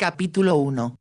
Capítulo 1.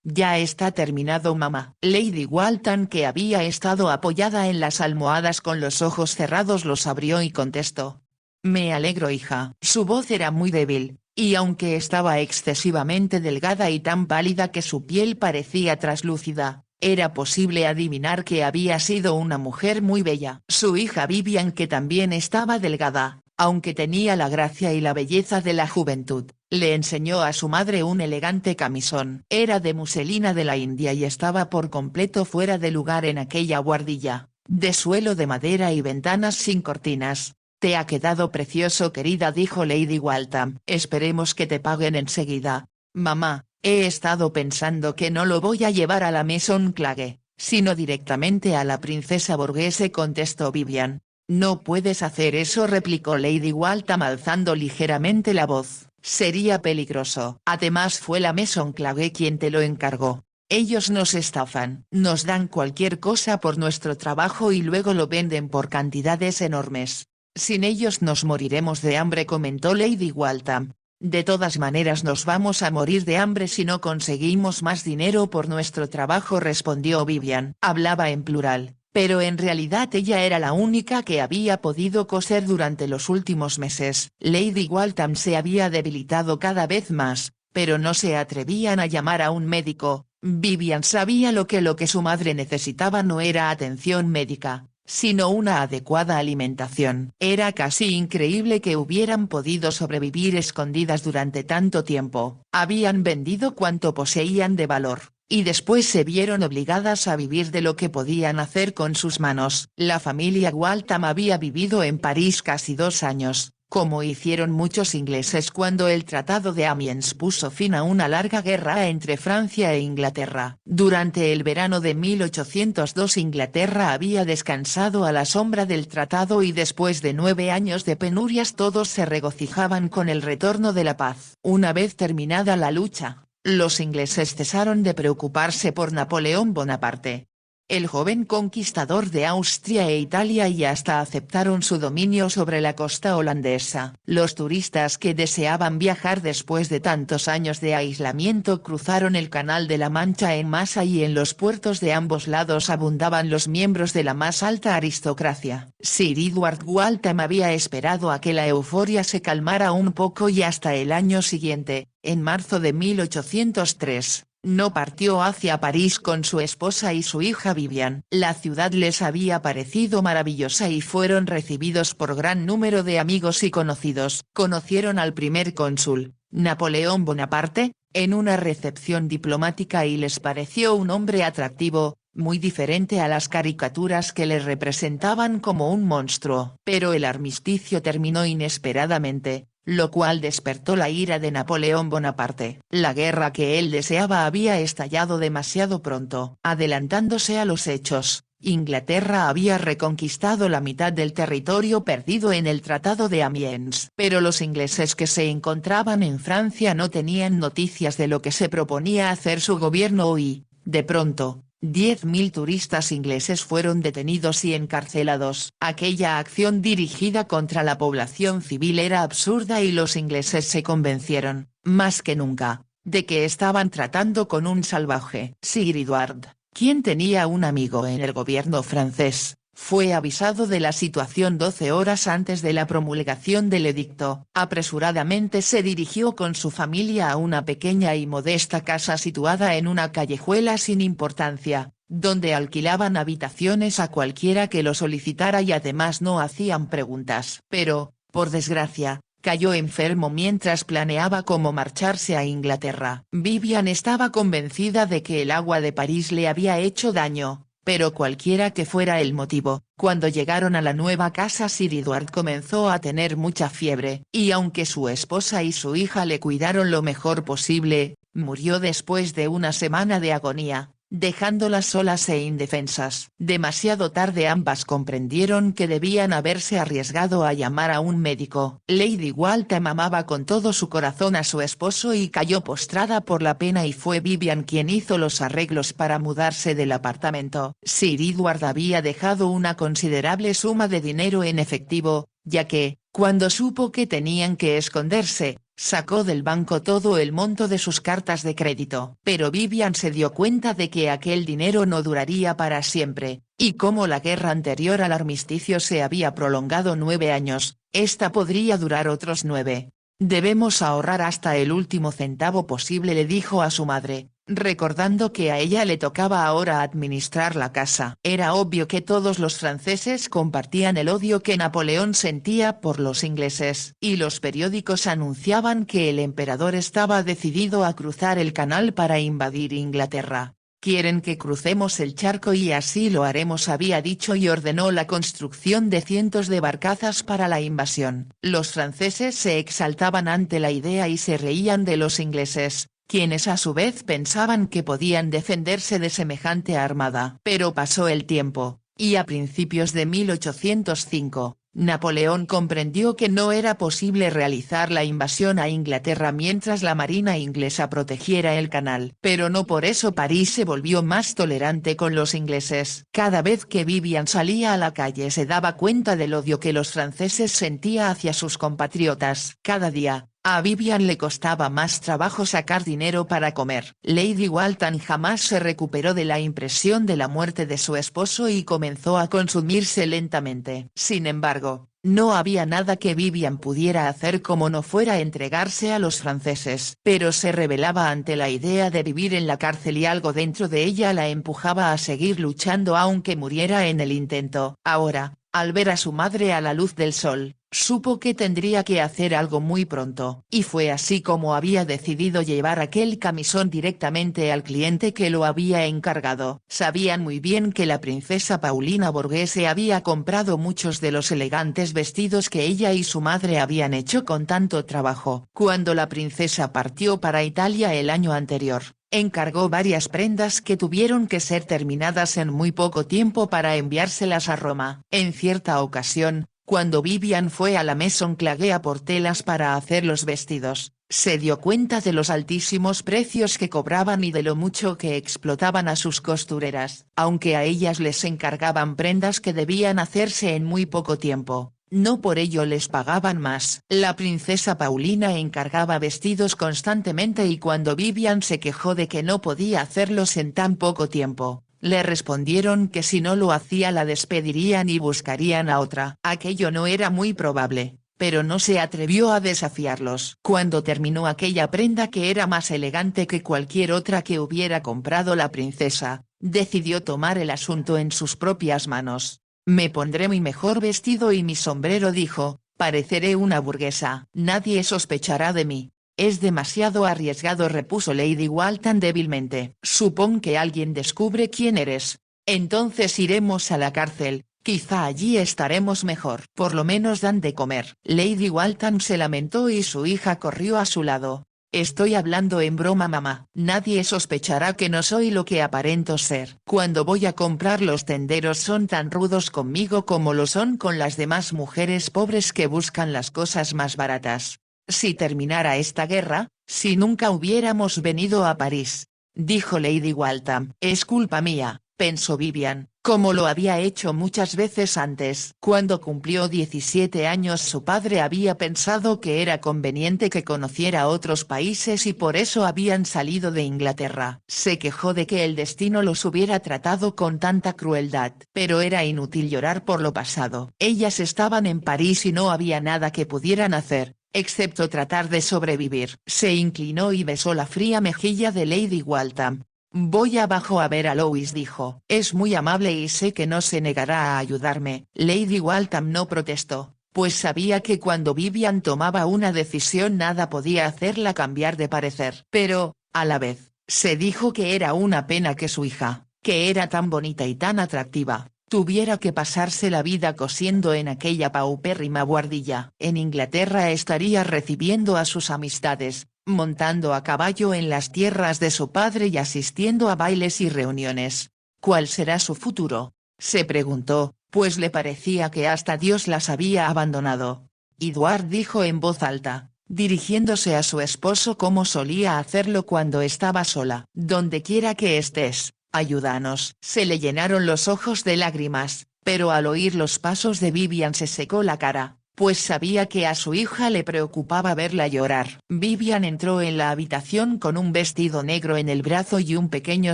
Ya está terminado, mamá. Lady Walton, que había estado apoyada en las almohadas con los ojos cerrados, los abrió y contestó. Me alegro, hija. Su voz era muy débil, y aunque estaba excesivamente delgada y tan pálida que su piel parecía traslúcida, era posible adivinar que había sido una mujer muy bella. Su hija Vivian, que también estaba delgada, aunque tenía la gracia y la belleza de la juventud, le enseñó a su madre un elegante camisón. Era de muselina de la India y estaba por completo fuera de lugar en aquella buhardilla, de suelo de madera y ventanas sin cortinas. Te ha quedado precioso, querida, dijo Lady Waltham. Esperemos que te paguen enseguida. Mamá, he estado pensando que no lo voy a llevar a la Maison Clague, sino directamente a la princesa Borghese, contestó Vivian. No puedes hacer eso, replicó Lady Waltham alzando ligeramente la voz. Sería peligroso. Además fue la Maison Clague quien te lo encargó. Ellos nos estafan. Nos dan cualquier cosa por nuestro trabajo y luego lo venden por cantidades enormes. Sin ellos nos moriremos de hambre, comentó Lady Waltham. De todas maneras nos vamos a morir de hambre si no conseguimos más dinero por nuestro trabajo, respondió Vivian. Hablaba en plural, pero en realidad ella era la única que había podido coser durante los últimos meses. Lady Waltham se había debilitado cada vez más, pero no se atrevían a llamar a un médico. Vivian sabía lo que su madre necesitaba no era atención médica, sino una adecuada alimentación. Era casi increíble que hubieran podido sobrevivir escondidas durante tanto tiempo. Habían vendido cuanto poseían de valor, y después se vieron obligadas a vivir de lo que podían hacer con sus manos. La familia Waltham había vivido en París casi 2 años, como hicieron muchos ingleses cuando el Tratado de Amiens puso fin a una larga guerra entre Francia e Inglaterra. Durante el verano de 1802 Inglaterra había descansado a la sombra del tratado y después de 9 años de penurias todos se regocijaban con el retorno de la paz. Una vez terminada la lucha, los ingleses cesaron de preocuparse por Napoleón Bonaparte, el joven conquistador de Austria e Italia, y hasta aceptaron su dominio sobre la costa holandesa. Los turistas que deseaban viajar después de tantos años de aislamiento cruzaron el Canal de la Mancha en masa y en los puertos de ambos lados abundaban los miembros de la más alta aristocracia. Sir Edward Waltham había esperado a que la euforia se calmara un poco y hasta el año siguiente, en marzo de 1803. No partió hacia París con su esposa y su hija Vivian. La ciudad les había parecido maravillosa y fueron recibidos por gran número de amigos y conocidos. Conocieron al primer cónsul, Napoleón Bonaparte, en una recepción diplomática y les pareció un hombre atractivo, muy diferente a las caricaturas que le representaban como un monstruo. Pero el armisticio terminó inesperadamente, lo cual despertó la ira de Napoleón Bonaparte. La guerra que él deseaba había estallado demasiado pronto. Adelantándose a los hechos, Inglaterra había reconquistado la mitad del territorio perdido en el Tratado de Amiens. Pero los ingleses que se encontraban en Francia no tenían noticias de lo que se proponía hacer su gobierno y, de pronto, 10.000 turistas ingleses fueron detenidos y encarcelados. Aquella acción dirigida contra la población civil era absurda y los ingleses se convencieron, más que nunca, de que estaban tratando con un salvaje. Sir Edward, quien tenía un amigo en el gobierno francés, fue avisado de la situación 12 horas antes de la promulgación del edicto. Apresuradamente se dirigió con su familia a una pequeña y modesta casa situada en una callejuela sin importancia, donde alquilaban habitaciones a cualquiera que lo solicitara y además no hacían preguntas. Pero, por desgracia, cayó enfermo mientras planeaba cómo marcharse a Inglaterra. Vivian estaba convencida de que el agua de París le había hecho daño. Pero cualquiera que fuera el motivo, cuando llegaron a la nueva casa Sir Edward comenzó a tener mucha fiebre, y aunque su esposa y su hija le cuidaron lo mejor posible, murió después de una semana de agonía, dejándolas solas e indefensas. Demasiado tarde ambas comprendieron que debían haberse arriesgado a llamar a un médico. Lady Waltham amaba con todo su corazón a su esposo y cayó postrada por la pena y fue Vivian quien hizo los arreglos para mudarse del apartamento. Sir Edward había dejado una considerable suma de dinero en efectivo, ya que, Cuando supo que tenían que esconderse, sacó del banco todo el monto de sus cartas de crédito. Pero Vivian se dio cuenta de que aquel dinero no duraría para siempre, y como la guerra anterior al armisticio se había prolongado 9 años, esta podría durar otros 9. Debemos ahorrar hasta el último centavo posible, le dijo a su madre, recordando que a ella le tocaba ahora administrar la casa. Era obvio que todos los franceses compartían el odio que Napoleón sentía por los ingleses. Y los periódicos anunciaban que el emperador estaba decidido a cruzar el canal para invadir Inglaterra. Quieren que crucemos el charco y así lo haremos, había dicho, y ordenó la construcción de cientos de barcazas para la invasión. Los franceses se exaltaban ante la idea y se reían de los ingleses, quienes a su vez pensaban que podían defenderse de semejante armada. Pero pasó el tiempo, y a principios de 1805, Napoleón comprendió que no era posible realizar la invasión a Inglaterra mientras la marina inglesa protegiera el canal. Pero no por eso París se volvió más tolerante con los ingleses. Cada vez que Vivian salía a la calle se daba cuenta del odio que los franceses sentían hacia sus compatriotas. Cada día, a Vivian le costaba más trabajo sacar dinero para comer. Lady Walton jamás se recuperó de la impresión de la muerte de su esposo y comenzó a consumirse lentamente. Sin embargo, no había nada que Vivian pudiera hacer como no fuera entregarse a los franceses. Pero se rebelaba ante la idea de vivir en la cárcel y algo dentro de ella la empujaba a seguir luchando aunque muriera en el intento. Ahora, al ver a su madre a la luz del sol, supo que tendría que hacer algo muy pronto. Y fue así como había decidido llevar aquel camisón directamente al cliente que lo había encargado. Sabían muy bien que la princesa Paulina Borghese había comprado muchos de los elegantes vestidos que ella y su madre habían hecho con tanto trabajo. Cuando la princesa partió para Italia el año anterior, encargó varias prendas que tuvieron que ser terminadas en muy poco tiempo para enviárselas a Roma. En cierta ocasión, cuando Vivian fue a la Maison Clagea por telas para hacer los vestidos, se dio cuenta de los altísimos precios que cobraban y de lo mucho que explotaban a sus costureras. Aunque a ellas les encargaban prendas que debían hacerse en muy poco tiempo, no por ello les pagaban más. La princesa Paulina encargaba vestidos constantemente y cuando Vivian se quejó de que no podía hacerlos en tan poco tiempo, le respondieron que si no lo hacía la despedirían y buscarían a otra. Aquello no era muy probable, pero no se atrevió a desafiarlos. Cuando terminó aquella prenda que era más elegante que cualquier otra que hubiera comprado la princesa, decidió tomar el asunto en sus propias manos. Me pondré mi mejor vestido y mi sombrero, dijo, pareceré una burguesa. Nadie sospechará de mí. Es demasiado arriesgado, repuso Lady Walton débilmente. Supón que alguien descubre quién eres. Entonces iremos a la cárcel, quizá allí estaremos mejor. Por lo menos dan de comer. Lady Walton se lamentó y su hija corrió a su lado. Estoy hablando en broma, mamá. Nadie sospechará que no soy lo que aparento ser. Cuando voy a comprar los tenderos son tan rudos conmigo como lo son con las demás mujeres pobres que buscan las cosas más baratas. Si terminara esta guerra, si nunca hubiéramos venido a París, dijo Lady Waltham. Es culpa mía, pensó Vivian, como lo había hecho muchas veces antes. Cuando cumplió 17 años su padre había pensado que era conveniente que conociera otros países y por eso habían salido de Inglaterra. Se quejó de que el destino los hubiera tratado con tanta crueldad. Pero era inútil llorar por lo pasado. Ellas estaban en París y no había nada que pudieran hacer, excepto tratar de sobrevivir. Se inclinó y besó la fría mejilla de Lady Waltham. Voy abajo a ver a Louis, dijo. Es muy amable y sé que no se negará a ayudarme. Lady Waltham no protestó, pues sabía que cuando Vivian tomaba una decisión nada podía hacerla cambiar de parecer. Pero, a la vez, se dijo que era una pena que su hija, que era tan bonita y tan atractiva, tuviera que pasarse la vida cosiendo en aquella paupérrima buhardilla. En Inglaterra estaría recibiendo a sus amistades, montando a caballo en las tierras de su padre y asistiendo a bailes y reuniones. ¿Cuál será su futuro?, se preguntó, pues le parecía que hasta Dios las había abandonado. Edward dijo en voz alta, dirigiéndose a su esposo como solía hacerlo cuando estaba sola. Donde quiera que estés, ayúdanos. Se le llenaron los ojos de lágrimas, pero al oír los pasos de Vivian se secó la cara. pues sabía que a su hija le preocupaba verla llorar. Vivian entró en la habitación con un vestido negro en el brazo y un pequeño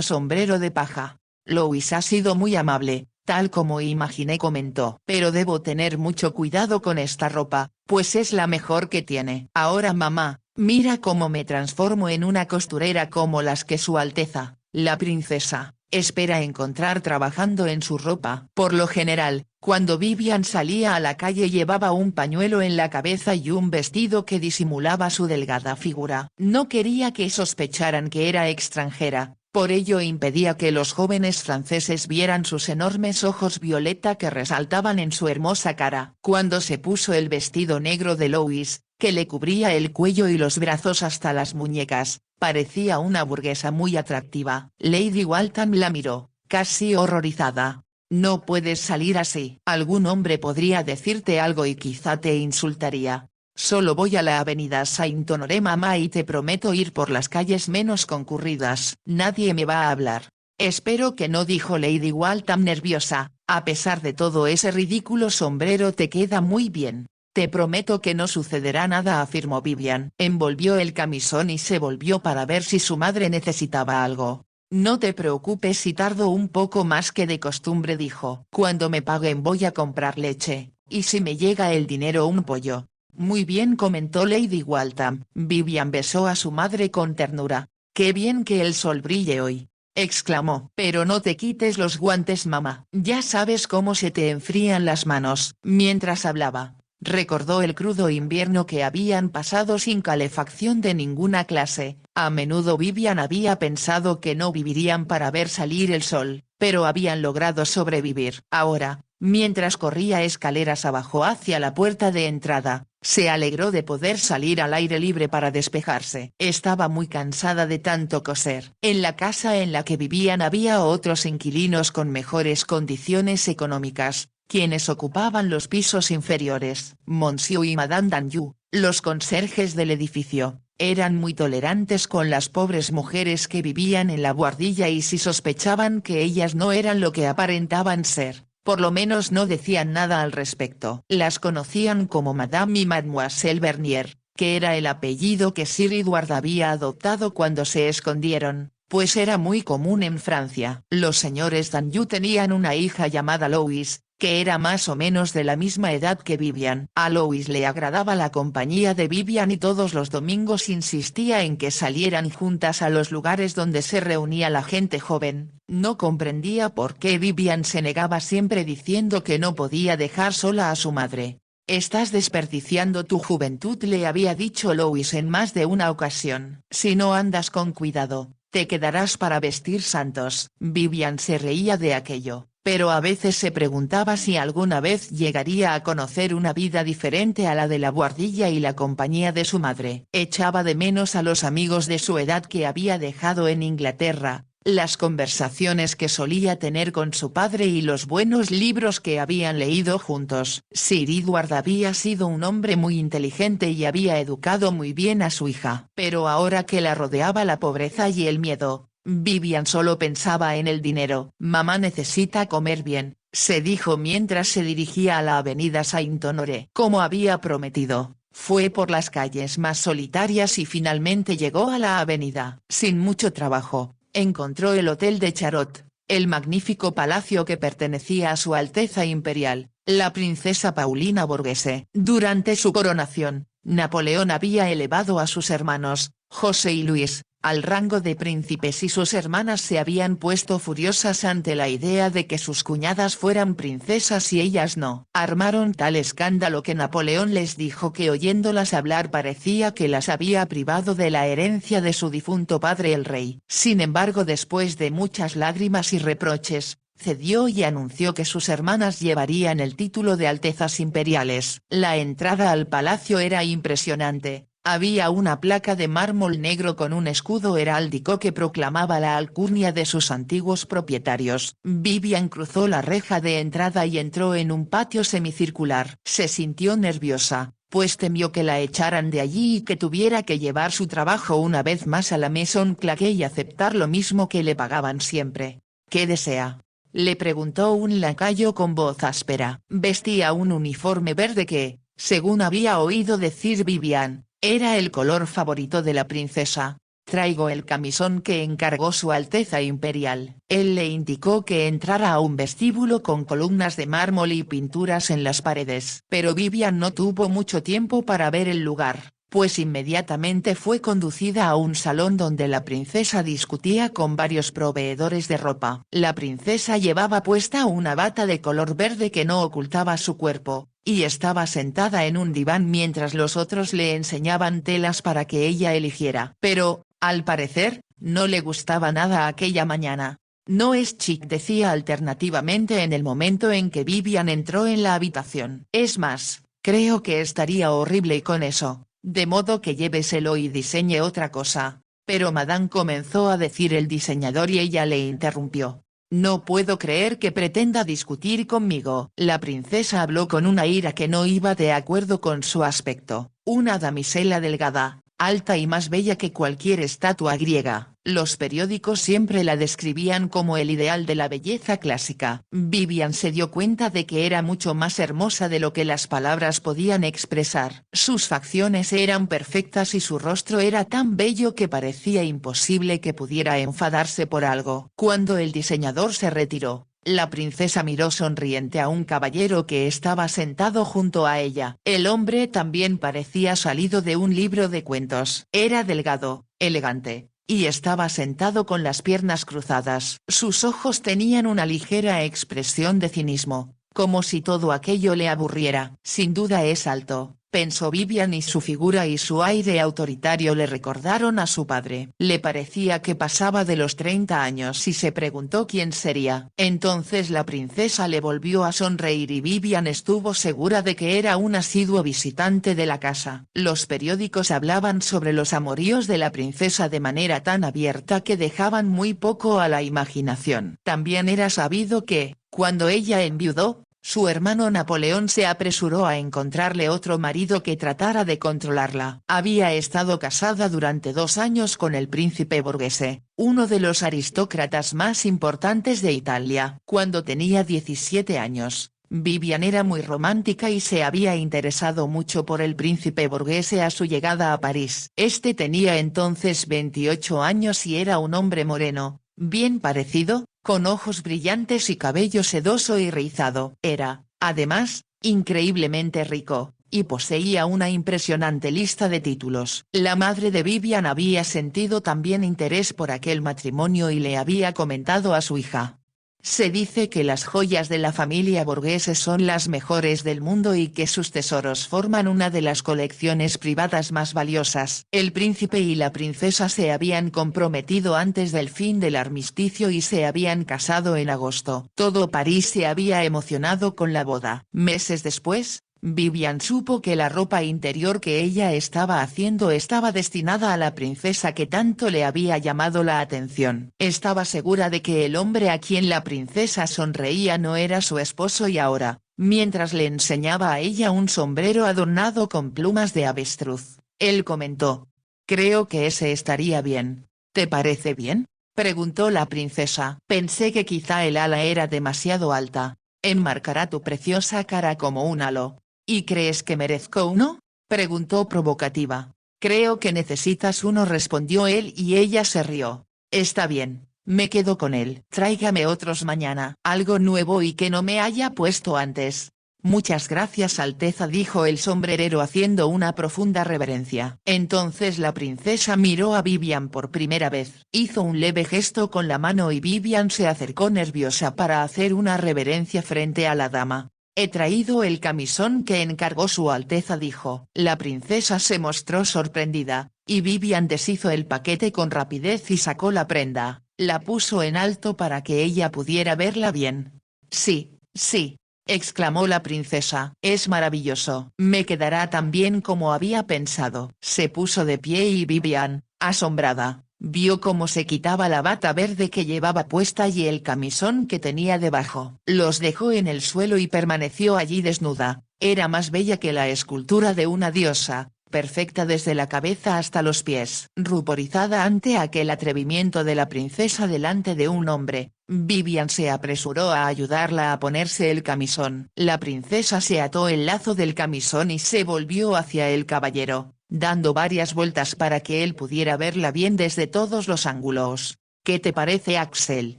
sombrero de paja. Louis ha sido muy amable, tal como imaginé, comentó. Pero debo tener mucho cuidado con esta ropa, pues es la mejor que tiene. Ahora mamá, mira cómo me transformo en una costurera como las que Su Alteza, la princesa, espera encontrar trabajando en su ropa. Por lo general, cuando Vivian salía a la calle llevaba un pañuelo en la cabeza y un vestido que disimulaba su delgada figura. No quería que sospecharan que era extranjera, por ello impedía que los jóvenes franceses vieran sus enormes ojos violeta que resaltaban en su hermosa cara. Cuando se puso el vestido negro de Louis, que le cubría el cuello y los brazos hasta las muñecas, parecía una burguesa muy atractiva. Lady Waltham la miró, casi horrorizada. No puedes salir así. Algún hombre podría decirte algo y quizá te insultaría. Solo voy a la avenida Saint-Honoré mamá y te prometo ir por las calles menos concurridas. Nadie me va a hablar. Espero que no, dijo Lady Waltham nerviosa, a pesar de todo ese ridículo sombrero te queda muy bien. Te prometo que no sucederá nada, afirmó Vivian. Envolvió el camisón y se volvió para ver si su madre necesitaba algo. No te preocupes si tardo un poco más que de costumbre, dijo. Cuando me paguen voy a comprar leche, y si me llega el dinero un pollo. Muy bien, comentó Lady Waltham. Vivian besó a su madre con ternura. Qué bien que el sol brille hoy, exclamó. Pero no te quites los guantes mamá. Ya sabes cómo se te enfrían las manos. Mientras hablaba, recordó el crudo invierno que habían pasado sin calefacción de ninguna clase. A menudo Vivian había pensado que no vivirían para ver salir el sol, pero habían logrado sobrevivir. Ahora, mientras corría escaleras abajo hacia la puerta de entrada, se alegró de poder salir al aire libre para despejarse. Estaba muy cansada de tanto coser. En la casa en la que vivían había otros inquilinos con mejores condiciones económicas, quienes ocupaban los pisos inferiores. Monsieur y Madame Danjou, los conserjes del edificio, eran muy tolerantes con las pobres mujeres que vivían en la buhardilla y si sospechaban que ellas no eran lo que aparentaban ser, por lo menos no decían nada al respecto. Las conocían como Madame y Mademoiselle Bernier, que era el apellido que Sir Edward había adoptado cuando se escondieron, pues era muy común en Francia. Los señores Danjou tenían una hija llamada Louise, que era más o menos de la misma edad que Vivian. A Louis le agradaba la compañía de Vivian y todos los domingos insistía en que salieran juntas a los lugares donde se reunía la gente joven. No comprendía por qué Vivian se negaba siempre diciendo que no podía dejar sola a su madre. Estás desperdiciando tu juventud, le había dicho Louis en más de una ocasión. Si no andas con cuidado, te quedarás para vestir santos. Vivian se reía de aquello, pero a veces se preguntaba si alguna vez llegaría a conocer una vida diferente a la de la buhardilla y la compañía de su madre. Echaba de menos a los amigos de su edad que había dejado en Inglaterra, las conversaciones que solía tener con su padre y los buenos libros que habían leído juntos. Sir Edward había sido un hombre muy inteligente y había educado muy bien a su hija. Pero ahora que la rodeaba la pobreza y el miedo, Vivian solo pensaba en el dinero. Mamá necesita comer bien, se dijo mientras se dirigía a la avenida Saint-Honoré. Como había prometido, fue por las calles más solitarias y finalmente llegó a la avenida. Sin mucho trabajo, encontró el Hotel de Charot, el magnífico palacio que pertenecía a Su Alteza Imperial, la princesa Paulina Borghese. Durante su coronación, Napoleón había elevado a sus hermanos, José y Luis, al rango de príncipes y sus hermanas se habían puesto furiosas ante la idea de que sus cuñadas fueran princesas y ellas no. Armaron tal escándalo que Napoleón les dijo que oyéndolas hablar parecía que las había privado de la herencia de su difunto padre el rey. Sin embargo, después de muchas lágrimas y reproches, cedió y anunció que sus hermanas llevarían el título de Altezas Imperiales. La entrada al palacio era impresionante. Había una placa de mármol negro con un escudo heráldico que proclamaba la alcurnia de sus antiguos propietarios. Vivian cruzó la reja de entrada y entró en un patio semicircular. Se sintió nerviosa, pues temió que la echaran de allí y que tuviera que llevar su trabajo una vez más a la Maison Claquet y aceptar lo mismo que le pagaban siempre. ¿Qué desea?, le preguntó un lacayo con voz áspera. Vestía un uniforme verde que, Según había oído decir Vivian, era el color favorito de la princesa. Traigo el camisón que encargó su Alteza Imperial. Él le indicó que entrara a un vestíbulo con columnas de mármol y pinturas en las paredes. Pero Vivian no tuvo mucho tiempo para ver el lugar, pues inmediatamente fue conducida a un salón donde la princesa discutía con varios proveedores de ropa. La princesa llevaba puesta una bata de color verde que no ocultaba su cuerpo, y estaba sentada en un diván mientras los otros le enseñaban telas para que ella eligiera. Pero, al parecer, no le gustaba nada aquella mañana. No es chic, decía alternativamente en el momento en que Vivian entró en la habitación. Es más, creo que estaría horrible con eso, de modo que lléveselo y diseñe otra cosa. Pero Madame, comenzó a decir el diseñador y ella le interrumpió. No puedo creer que pretenda discutir conmigo. La princesa habló con una ira que no iba de acuerdo con su aspecto, una damisela delgada, alta y más bella que cualquier estatua griega. Los periódicos siempre la describían como el ideal de la belleza clásica. Vivian se dio cuenta de que era mucho más hermosa de lo que las palabras podían expresar. Sus facciones eran perfectas y su rostro era tan bello que parecía imposible que pudiera enfadarse por algo. Cuando el diseñador se retiró, la princesa miró sonriente a un caballero que estaba sentado junto a ella. El hombre también parecía salido de un libro de cuentos. Era delgado, elegante, y estaba sentado con las piernas cruzadas. Sus ojos tenían una ligera expresión de cinismo, como si todo aquello le aburriera. Sin duda es alto, pensó Vivian, y su figura y su aire autoritario le recordaron a su padre. Le parecía que pasaba de los 30 años y se preguntó quién sería. Entonces la princesa le volvió a sonreír y Vivian estuvo segura de que era un asiduo visitante de la casa. Los periódicos hablaban sobre los amoríos de la princesa de manera tan abierta que dejaban muy poco a la imaginación. También era sabido que, cuando ella enviudó, su hermano Napoleón se apresuró a encontrarle otro marido que tratara de controlarla. Había estado casada durante 2 años con el príncipe Borghese, uno de los aristócratas más importantes de Italia. Cuando tenía 17 años, Vivian era muy romántica y se había interesado mucho por el príncipe Borghese a su llegada a París. Este tenía entonces 28 años y era un hombre moreno, bien parecido, con ojos brillantes y cabello sedoso y rizado. Era, además, increíblemente rico, y poseía una impresionante lista de títulos. La madre de Vivian había sentido también interés por aquel matrimonio y le había comentado a su hija. Se dice que las joyas de la familia Borghese son las mejores del mundo y que sus tesoros forman una de las colecciones privadas más valiosas. El príncipe y la princesa se habían comprometido antes del fin del armisticio y se habían casado en agosto. Todo París se había emocionado con la boda. Meses después, Vivian supo que la ropa interior que ella estaba haciendo estaba destinada a la princesa que tanto le había llamado la atención. Estaba segura de que el hombre a quien la princesa sonreía no era su esposo y ahora, mientras le enseñaba a ella un sombrero adornado con plumas de avestruz, él comentó: «Creo que ese estaría bien. ¿Te parece bien?», preguntó la princesa. «Pensé que quizá el ala era demasiado alta. Enmarcará tu preciosa cara como un halo». «¿Y crees que merezco uno?», preguntó provocativa. «Creo que necesitas uno», respondió él y ella se rió. «Está bien, me quedo con él. Tráigame otros mañana. Algo nuevo y que no me haya puesto antes». «Muchas gracias, Alteza», dijo el sombrerero haciendo una profunda reverencia. Entonces la princesa miró a Vivian por primera vez. Hizo un leve gesto con la mano y Vivian se acercó nerviosa para hacer una reverencia frente a la dama. «He traído el camisón que encargó su Alteza», dijo. La princesa se mostró sorprendida, y Vivian deshizo el paquete con rapidez y sacó la prenda, la puso en alto para que ella pudiera verla bien. «Sí, sí», exclamó la princesa. «Es maravilloso. Me quedará tan bien como había pensado». Se puso de pie y Vivian, asombrada, vio cómo se quitaba la bata verde que llevaba puesta y el camisón que tenía debajo. Los dejó en el suelo y permaneció allí desnuda. Era más bella que la escultura de una diosa, perfecta desde la cabeza hasta los pies. Ruborizada ante aquel atrevimiento de la princesa delante de un hombre, Vivian se apresuró a ayudarla a ponerse el camisón. La princesa se ató el lazo del camisón y se volvió hacia el caballero, dando varias vueltas para que él pudiera verla bien desde todos los ángulos. «¿Qué te parece, Axel?»,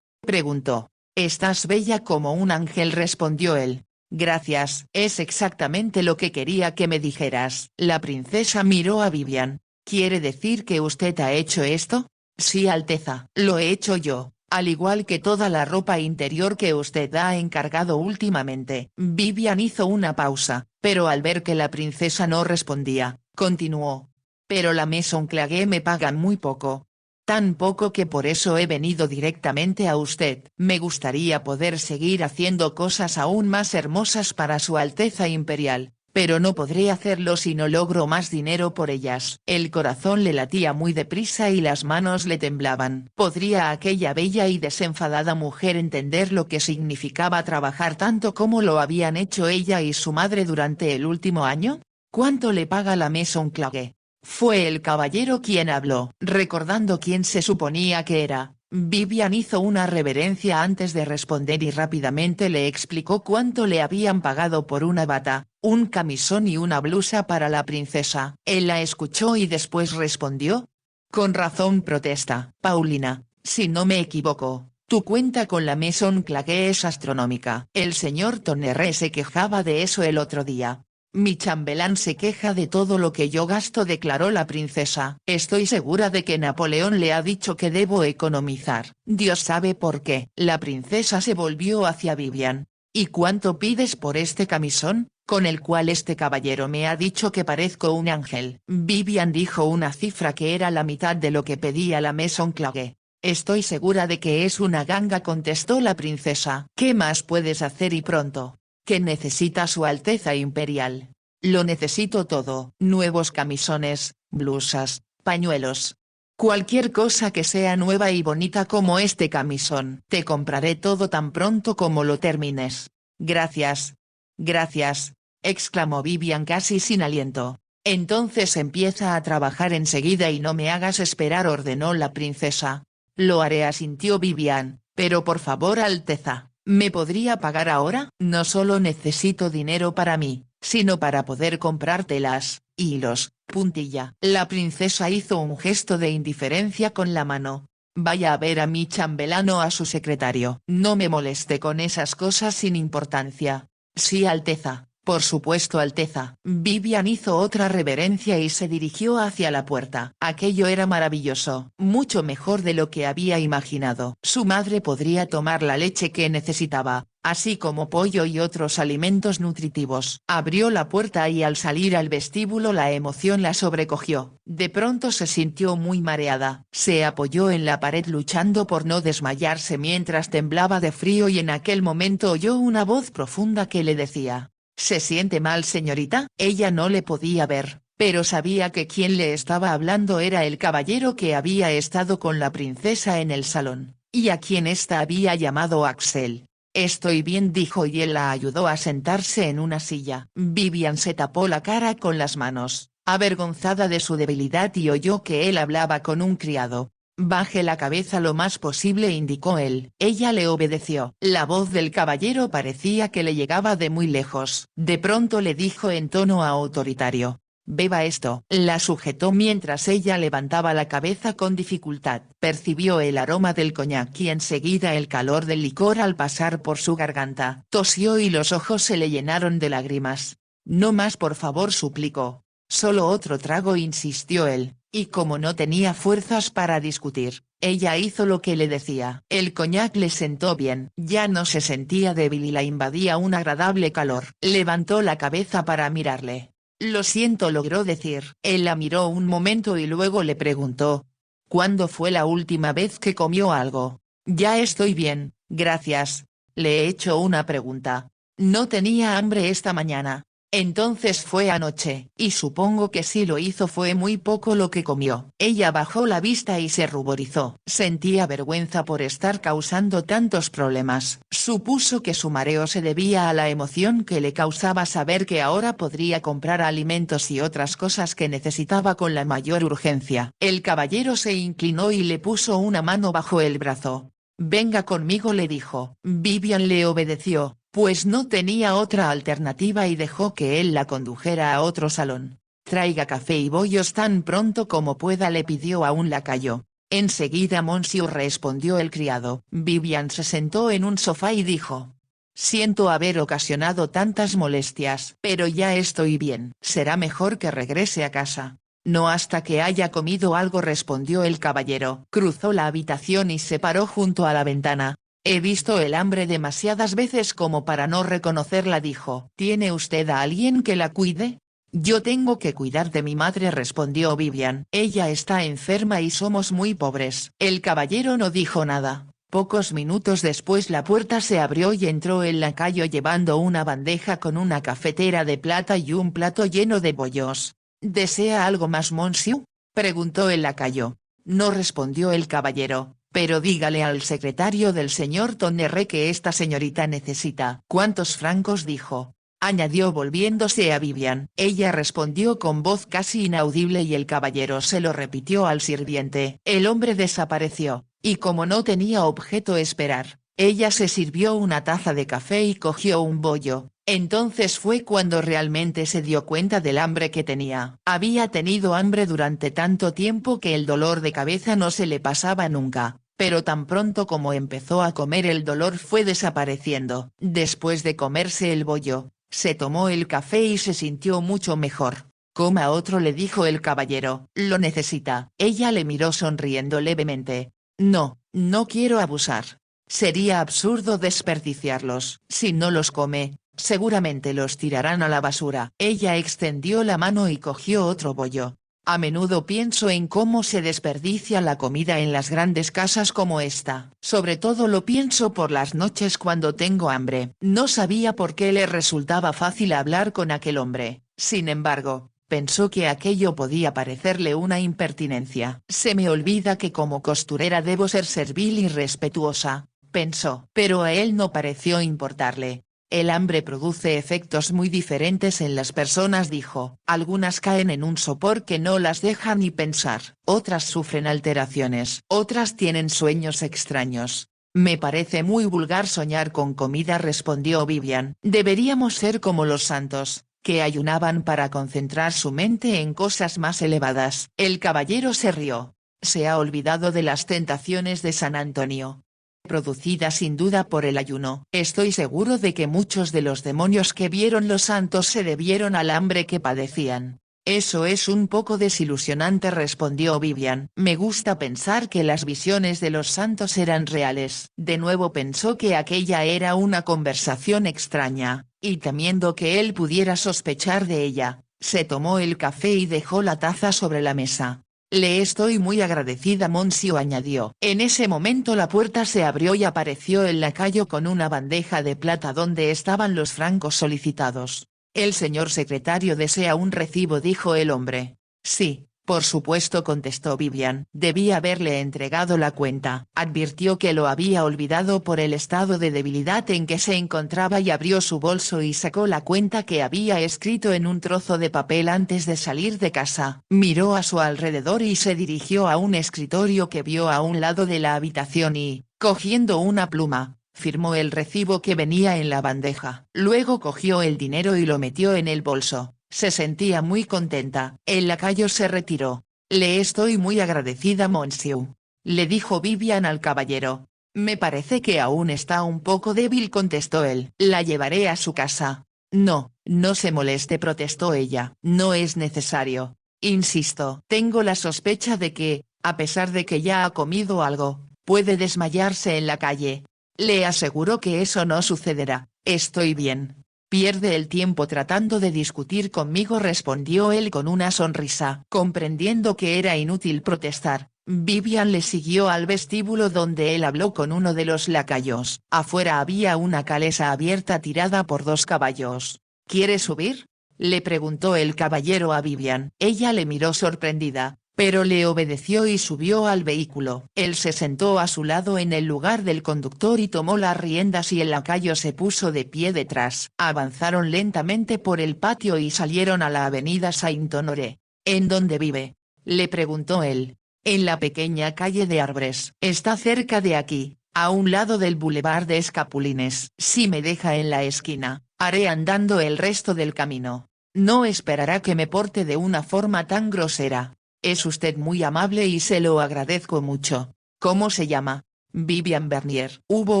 preguntó. «Estás bella como un ángel», respondió él. «Gracias, es exactamente lo que quería que me dijeras». La princesa miró a Vivian. «¿Quiere decir que usted ha hecho esto?». «Sí, Alteza, lo he hecho yo, al igual que toda la ropa interior que usted ha encargado últimamente». Vivian hizo una pausa, pero al ver que la princesa no respondía, continuó. «Pero la Maison Clage me paga muy poco. Tan poco que por eso he venido directamente a usted. Me gustaría poder seguir haciendo cosas aún más hermosas para su Alteza Imperial, pero no podré hacerlo si no logro más dinero por ellas». El corazón le latía muy deprisa y las manos le temblaban. ¿Podría aquella bella y desenfadada mujer entender lo que significaba trabajar tanto como lo habían hecho ella y su madre durante el último año? ¿Cuánto le paga la Maison Clage? Fue el caballero quien habló. Recordando quién se suponía que era, Vivian hizo una reverencia antes de responder y rápidamente le explicó cuánto le habían pagado por una bata, un camisón y una blusa para la princesa. Él la escuchó y después respondió. «Con razón protesta, Paulina, si no me equivoco, tu cuenta con la Maison Clage es astronómica». El señor Tonnerre se quejaba de eso el otro día. «Mi chambelán se queja de todo lo que yo gasto», declaró la princesa. «Estoy segura de que Napoleón le ha dicho que debo economizar. Dios sabe por qué». La princesa se volvió hacia Vivian. «¿Y cuánto pides por este camisón, con el cual este caballero me ha dicho que parezco un ángel?» Vivian dijo una cifra que era la mitad de lo que pedía la Maison Clage. «Estoy segura de que es una ganga», contestó la princesa. «¿Qué más puedes hacer y pronto? ¿Qué necesita su Alteza Imperial?». «Lo necesito todo, nuevos camisones, blusas, pañuelos. Cualquier cosa que sea nueva y bonita como este camisón. Te compraré todo tan pronto como lo termines». «Gracias. Gracias», exclamó Vivian casi sin aliento. «Entonces empieza a trabajar enseguida y no me hagas esperar», ordenó la princesa. «Lo haré», asintió Vivian, «pero por favor, Alteza, ¿me podría pagar ahora? No solo necesito dinero para mí, sino para poder comprar telas, hilos, puntilla». La princesa hizo un gesto de indiferencia con la mano. «Vaya a ver a mi chambelán o a su secretario». «No me moleste con esas cosas sin importancia». «Sí, Alteza, por supuesto, Alteza». Vivian hizo otra reverencia y se dirigió hacia la puerta. Aquello era maravilloso, mucho mejor de lo que había imaginado. Su madre podría tomar la leche que necesitaba, así como pollo y otros alimentos nutritivos. Abrió la puerta y al salir al vestíbulo la emoción la sobrecogió. De pronto se sintió muy mareada. Se apoyó en la pared luchando por no desmayarse mientras temblaba de frío y en aquel momento oyó una voz profunda que le decía. «¿Se siente mal, señorita?». Ella no le podía ver, pero sabía que quien le estaba hablando era el caballero que había estado con la princesa en el salón, y a quien ésta había llamado Axel. «Estoy bien», dijo y él la ayudó a sentarse en una silla. Vivian se tapó la cara con las manos, avergonzada de su debilidad, y oyó que él hablaba con un criado. «Baje la cabeza lo más posible», indicó él. Ella le obedeció. La voz del caballero parecía que le llegaba de muy lejos. De pronto le dijo en tono autoritario. «Beba esto». La sujetó mientras ella levantaba la cabeza con dificultad. Percibió el aroma del coñac y enseguida el calor del licor al pasar por su garganta. Tosió y los ojos se le llenaron de lágrimas. «No más, por favor», suplicó. «Solo otro trago», insistió él, y como no tenía fuerzas para discutir, ella hizo lo que le decía. El coñac le sentó bien. Ya no se sentía débil y la invadía un agradable calor. Levantó la cabeza para mirarle. «Lo siento», logró decir. Él la miró un momento y luego le preguntó. «¿Cuándo fue la última vez que comió algo?». «Ya estoy bien, gracias». «Le he hecho una pregunta. ¿No tenía hambre esta mañana?». Entonces fue anoche, y supongo que si lo hizo fue muy poco lo que comió. Ella bajó la vista y se ruborizó. Sentía vergüenza por estar causando tantos problemas. Supuso que su mareo se debía a la emoción que le causaba saber que ahora podría comprar alimentos y otras cosas que necesitaba con la mayor urgencia. El caballero se inclinó y le puso una mano bajo el brazo. «Venga conmigo», le dijo. Vivian le obedeció, pues no tenía otra alternativa, y dejó que él la condujera a otro salón. «Traiga café y bollos tan pronto como pueda», le pidió a un lacayo. «Enseguida, monsieur», respondió el criado. Vivian se sentó en un sofá y dijo: «Siento haber ocasionado tantas molestias, pero ya estoy bien. Será mejor que regrese a casa». «No hasta que haya comido algo», respondió el caballero. Cruzó la habitación y se paró junto a la ventana. «He visto el hambre demasiadas veces como para no reconocerla», dijo. «¿Tiene usted a alguien que la cuide?» «Yo tengo que cuidar de mi madre», respondió Vivian. «Ella está enferma y somos muy pobres». El caballero no dijo nada. Pocos minutos después la puerta se abrió y entró el lacayo llevando una bandeja con una cafetera de plata y un plato lleno de bollos. «¿Desea algo más, monsieur?», preguntó el lacayo. «No», respondió el caballero, «pero dígale al secretario del señor Tonnerre que esta señorita necesita». «¿Cuántos francos dijo?», añadió volviéndose a Vivian. Ella respondió con voz casi inaudible y el caballero se lo repitió al sirviente. El hombre desapareció, y como no tenía objeto esperar, ella se sirvió una taza de café y cogió un bollo. Entonces fue cuando realmente se dio cuenta del hambre que tenía. Había tenido hambre durante tanto tiempo que el dolor de cabeza no se le pasaba nunca, pero tan pronto como empezó a comer el dolor fue desapareciendo. Después de comerse el bollo, se tomó el café y se sintió mucho mejor. «Coma otro», le dijo el caballero. «Lo necesita». Ella le miró sonriendo levemente. «No, no quiero abusar. Sería absurdo desperdiciarlos. Si no los come, seguramente los tirarán a la basura». Ella extendió la mano y cogió otro bollo. «A menudo pienso en cómo se desperdicia la comida en las grandes casas como esta. Sobre todo lo pienso por las noches cuando tengo hambre». No sabía por qué le resultaba fácil hablar con aquel hombre. Sin embargo, pensó que aquello podía parecerle una impertinencia. «Se me olvida que como costurera debo ser servil y respetuosa», pensó. Pero a él no pareció importarle. «El hambre produce efectos muy diferentes en las personas», dijo. «Algunas caen en un sopor que no las deja ni pensar, otras sufren alteraciones, otras tienen sueños extraños». «Me parece muy vulgar soñar con comida», respondió Vivian. «Deberíamos ser como los santos, que ayunaban para concentrar su mente en cosas más elevadas». El caballero se rió. «Se ha olvidado de las tentaciones de San Antonio, producida sin duda por el ayuno. Estoy seguro de que muchos de los demonios que vieron los santos se debieron al hambre que padecían». «Eso es un poco desilusionante», respondió Vivian. «Me gusta pensar que las visiones de los santos eran reales». De nuevo pensó que aquella era una conversación extraña, y temiendo que él pudiera sospechar de ella, se tomó el café y dejó la taza sobre la mesa. «Le estoy muy agradecida, monsieur», añadió. En ese momento la puerta se abrió y apareció el lacayo con una bandeja de plata donde estaban los francos solicitados. «El señor secretario desea un recibo», dijo el hombre. «Sí, por supuesto», contestó Vivian. «Debí haberle entregado la cuenta». Advirtió que lo había olvidado por el estado de debilidad en que se encontraba y abrió su bolso y sacó la cuenta que había escrito en un trozo de papel antes de salir de casa. Miró a su alrededor y se dirigió a un escritorio que vio a un lado de la habitación y, cogiendo una pluma, firmó el recibo que venía en la bandeja. Luego cogió el dinero y lo metió en el bolso. Se sentía muy contenta. El lacayo se retiró. «Le estoy muy agradecida, monsieur», le dijo Vivian al caballero. «Me parece que aún está un poco débil», contestó él. «La llevaré a su casa». «No, no se moleste», protestó ella. «No es necesario. Insisto, tengo la sospecha de que, a pesar de que ya ha comido algo, puede desmayarse en la calle». «Le aseguro que eso no sucederá. Estoy bien». «Pierde el tiempo tratando de discutir conmigo», respondió él con una sonrisa. Comprendiendo que era inútil protestar, Vivian le siguió al vestíbulo donde él habló con uno de los lacayos. Afuera había una calesa abierta tirada por 2 caballos. «¿Quiere subir?», Le preguntó el caballero a Vivian. Ella le miró sorprendida, pero le obedeció y subió al vehículo. Él se sentó a su lado en el lugar del conductor y tomó las riendas y el lacayo se puso de pie detrás. Avanzaron lentamente por el patio y salieron a la avenida Saint-Honoré. ¿En dónde vive?, le preguntó él. En la pequeña calle de Arbres. Está cerca de aquí, a un lado del Boulevard de Escapulines. Si me deja en la esquina, haré andando el resto del camino. No esperará que me porte de una forma tan grosera. Es usted muy amable y se lo agradezco mucho. ¿Cómo se llama? Vivian Bernier. Hubo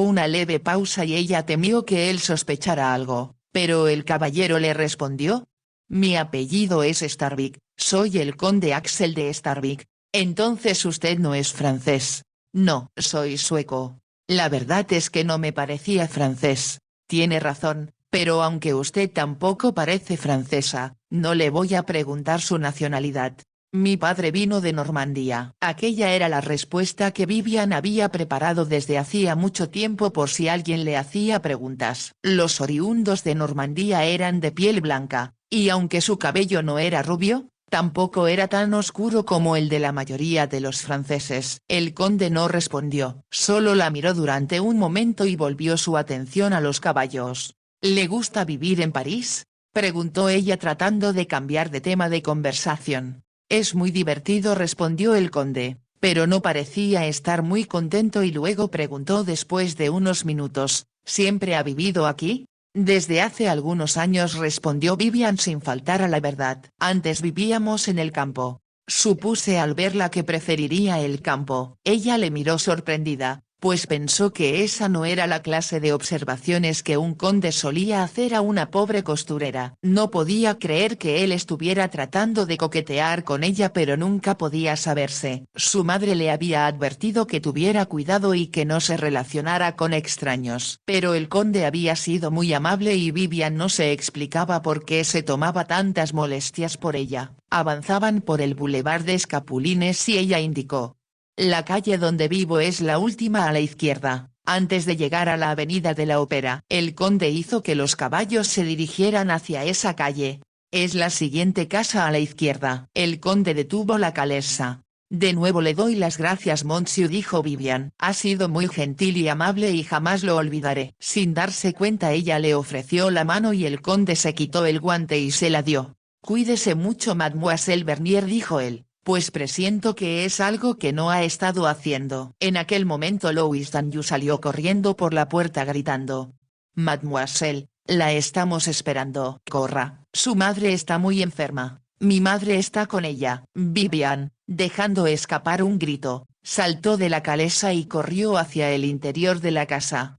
una leve pausa y ella temió que él sospechara algo, pero el caballero le respondió. Mi apellido es Starvik, soy el conde Axel de Starvik. Entonces usted no es francés. No, soy sueco. La verdad es que no me parecía francés. Tiene razón, pero aunque usted tampoco parece francesa, no le voy a preguntar su nacionalidad. Mi padre vino de Normandía. Aquella era la respuesta que Vivian había preparado desde hacía mucho tiempo por si alguien le hacía preguntas. Los oriundos de Normandía eran de piel blanca, y aunque su cabello no era rubio, tampoco era tan oscuro como el de la mayoría de los franceses. El conde no respondió, solo la miró durante un momento y volvió su atención a los caballos. ¿Le gusta vivir en París?, preguntó ella tratando de cambiar de tema de conversación. Es muy divertido, respondió el conde, pero no parecía estar muy contento y luego preguntó después de unos minutos, ¿siempre ha vivido aquí? Desde hace algunos años, respondió Vivian sin faltar a la verdad. Antes vivíamos en el campo. Supuse al verla que preferiría el campo. Ella le miró sorprendida, pues pensó que esa no era la clase de observaciones que un conde solía hacer a una pobre costurera. No podía creer que él estuviera tratando de coquetear con ella, pero nunca podía saberse. Su madre le había advertido que tuviera cuidado y que no se relacionara con extraños. Pero el conde había sido muy amable y Vivian no se explicaba por qué se tomaba tantas molestias por ella. Avanzaban por el Boulevard de Escapulines y ella indicó. La calle donde vivo es la última a la izquierda, antes de llegar a la avenida de la Ópera. El conde hizo que los caballos se dirigieran hacia esa calle. Es la siguiente casa a la izquierda. El conde detuvo la calesa. De nuevo le doy las gracias, monsieur, dijo Vivian. Ha sido muy gentil y amable y jamás lo olvidaré. Sin darse cuenta, ella le ofreció la mano y el conde se quitó el guante y se la dio. Cuídese mucho, mademoiselle Bernier, dijo él. Pues presiento que es algo que no ha estado haciendo. En aquel momento Louis Danjou salió corriendo por la puerta gritando. Mademoiselle, la estamos esperando. Corra, su madre está muy enferma. Mi madre está con ella. Vivian, dejando escapar un grito, saltó de la calesa y corrió hacia el interior de la casa.